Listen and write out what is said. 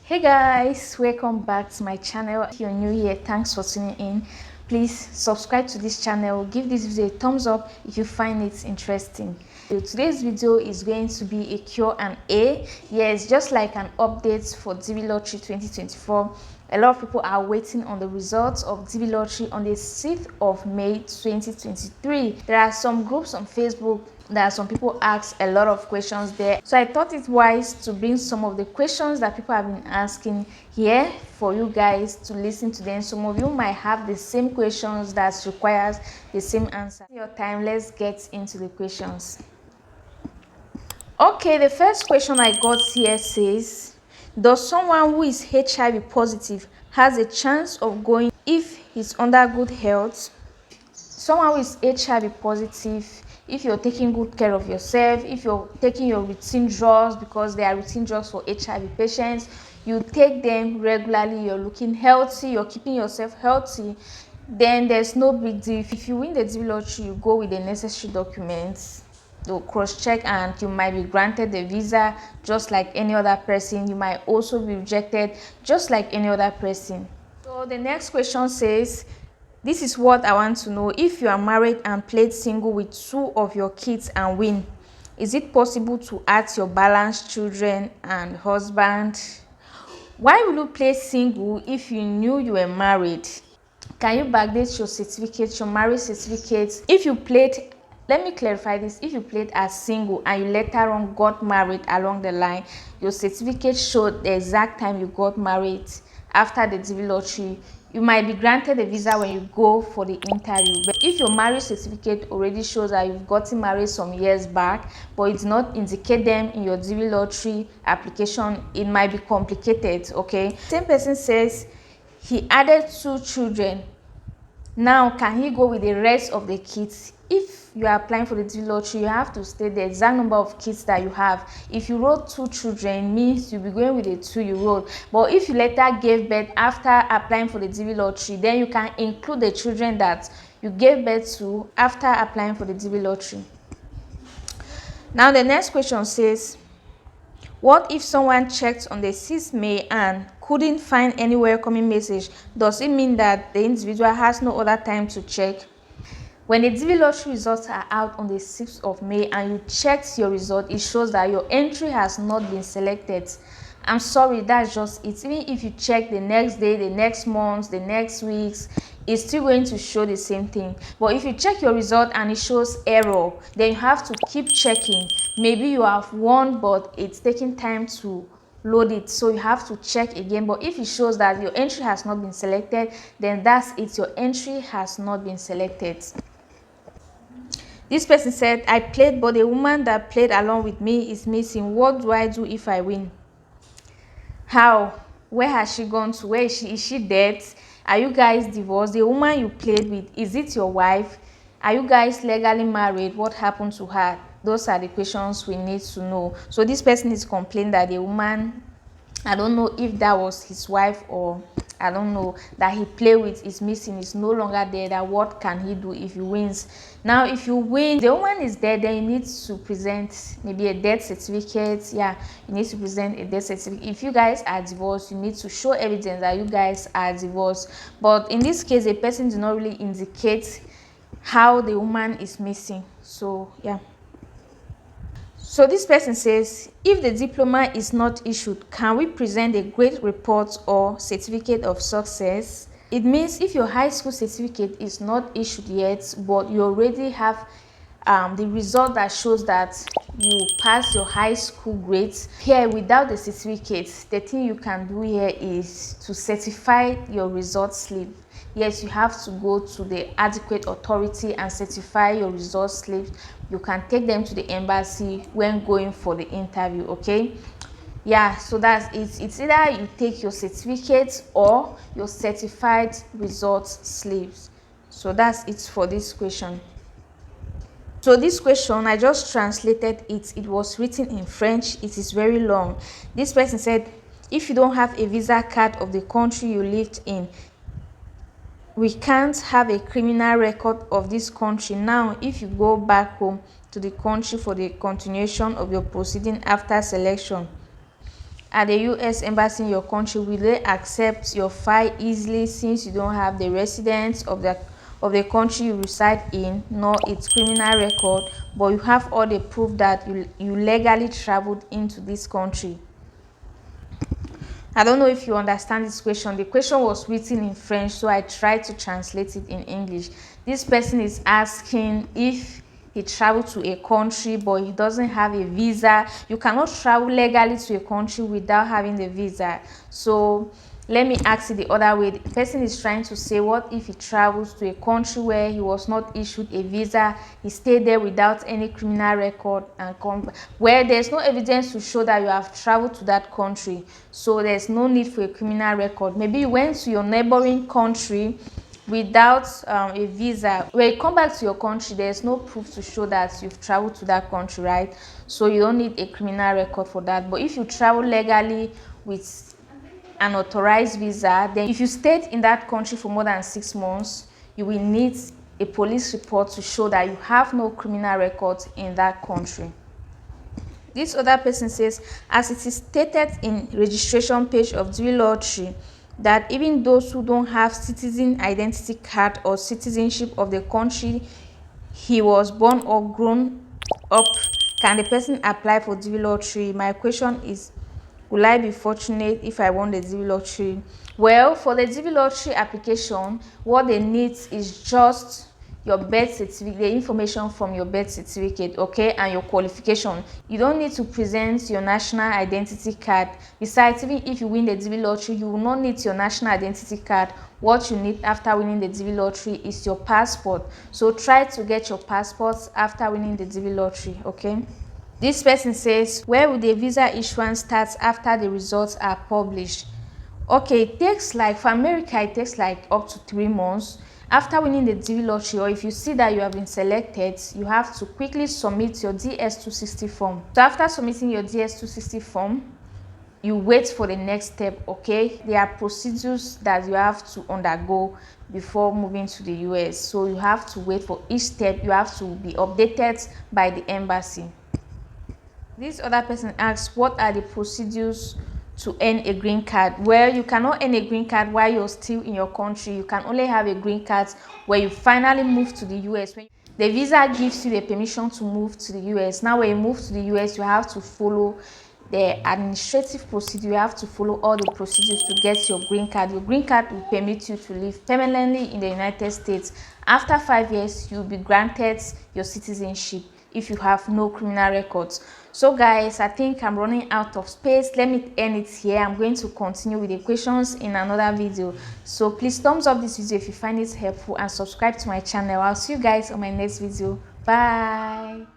Hey guys, welcome back to my channel. If you're new here, thanks for tuning in. Please subscribe to this channel, give this video a thumbs up if you find it interesting. So today's video is going to be a Q&A. Yes, just like an update for DB Lottery 2024. A lot of people are waiting on the results of DB Lottery on the 6th of May 2023. There are some groups on Facebook. There are some people ask a lot of questions there, so I thought it wise to bring some of the questions that people have been asking here for you guys to listen to them. Some of you might have the same questions that requires the same answer. Your time, let's get into the questions. Okay, the first question I got here says, does someone who is HIV positive has a chance of going if he's under good health? Someone who is HIV positive, if you're taking good care of yourself, if you're taking your routine drugs, because there are routine drugs for HIV patients, you take them regularly, you're looking healthy, you're keeping yourself healthy, then there's no big deal. If you win the DB Lottery, you go with the necessary documents, they'll cross-check, and you might be granted the visa just like any other person. You might also be rejected just like any other person. So the next question says, this is what I want to know. If you are married and played single with 2 of your kids and win, is it possible to add your balanced children and husband? Why will you play single if you knew you were married? Can you backdate your certificate, your marriage certificate? If you played, let me clarify this, if you played as single and you later on got married along the line, your certificate showed the exact time you got married after the DB Lottery, you might be granted a visa when you go for the interview. But if your marriage certificate already shows that you've gotten married some years back, but it did not indicate them in your DB Lottery application, it might be complicated. Okay, same person says he added 2 children. Now, can he go with the rest of the kids? If you are applying for the DB Lottery, you have to state the exact number of kids that you have. If you wrote 2 children, means you'll be going with the 2 you wrote. But if you later gave birth after applying for the DB Lottery, then you can include the children that you gave birth to after applying for the DB Lottery. Now, the next question says, what if someone checked on the 6th May and couldn't find any welcoming message? Does it mean that the individual has no other time to check? When the DB Lottery results are out on the 6th of May and you checked your result, it shows that your entry has not been selected. I'm sorry, that's just it. Even if you check the next day, the next month, the next weeks, it's still going to show the same thing. But if you check your result and it shows error, then you have to keep checking. Maybe you have won, but it's taking time to load it, so you have to check again. But if it shows that your entry has not been selected, then that's it, your entry has not been selected. This person said, I played, but the woman that played along with me is missing. What do I do if I win? How? Where has she gone to? Where is she? Is she dead? Are you guys divorced? The woman you played with, is it your wife? Are you guys legally married? What happened to her? Those are the questions we need to know. So this person is complaining that the woman, I don't know if that was his wife, or I don't know, that he played with is missing, is no longer there. That what can he do if he wins? Now, if you win, the woman is dead, then you need to present maybe a death certificate. Yeah, you need to present a death certificate. If you guys are divorced, you need to show evidence that you guys are divorced. But in this case, a person did not really indicate how the woman is missing. So yeah. So this person says, if the diploma is not issued, can we present a grade report or certificate of success? It means if your high school certificate is not issued yet, but you already have the result that shows that you passed your high school grades, here without the certificate, the thing you can do here is to certify your result slip. Yes, you have to go to the adequate authority and certify your result slips. You can take them to the embassy when going for the interview. Okay, yeah, so that's it. It's either you take your certificate or your certified result slips. So that's it for this question. So this question, I just translated it. It was written in French. It is very long. This person said, if you don't have a visa card of the country you lived in, we can't have a criminal record of this country. Now, if you go back home to the country for the continuation of your proceeding after selection, at the US embassy in your country, will they accept your file easily since you don't have the residence of the country you reside in, nor its criminal record, but you have all the proof that you legally traveled into this country? I don't know if you understand this question. The question was written in French, so I tried to translate it in English. This person is asking if he traveled to a country but he doesn't have a visa. You cannot travel legally to a country without having the visa. So let me ask it the other way. The person is trying to say, what if he travels to a country where he was not issued a visa, he stayed there without any criminal record, and where there's no evidence to show that you have traveled to that country, so there's no need for a criminal record. Maybe you went to your neighboring country without a visa. When you come back to your country, there's no proof to show that you've traveled to that country, right? So you don't need a criminal record for that. But if you travel legally with an authorized visa, then if you stayed in that country for more than 6 months, you will need a police report to show that you have no criminal records in that country. This other person says, as it is stated in registration page of DV Lottery, that even those who don't have citizen identity card or citizenship of the country he was born or grown up, can the person apply for DV Lottery? My question is, will I be fortunate if I won the DV Lottery? Well, for the DV Lottery application, what they need is just your birth certificate, the information from your birth certificate, okay, and your qualification. You don't need to present your national identity card. Besides, even if you win the DV Lottery, you will not need your national identity card. What you need after winning the DV Lottery is your passport. So try to get your passport after winning the DV Lottery, okay? This person says, where will the visa issuance start after the results are published? Okay, it takes like, for America, it takes like up to 3 months. After winning the DV Lottery, or if you see that you have been selected, you have to quickly submit your DS-260 form. So after submitting your DS-260 form, you wait for the next step, okay? There are procedures that you have to undergo before moving to the US. So you have to wait for each step. You have to be updated by the embassy. This other person asks, what are the procedures to earn a green card? Well, you cannot earn a green card while you're still in your country. You can only have a green card when you finally move to the US. The visa gives you the permission to move to the US. Now, when you move to the US, you have to follow the administrative procedure. You have to follow all the procedures to get your green card. Your green card will permit you to live permanently in the United States. After 5 years, you'll be granted your citizenship if you have no criminal records. So guys, I think I'm running out of space. Let me end it here. I'm going to continue with the questions in another video. So please thumbs up this video if you find it helpful and subscribe to my channel. I'll see you guys on my next video. Bye.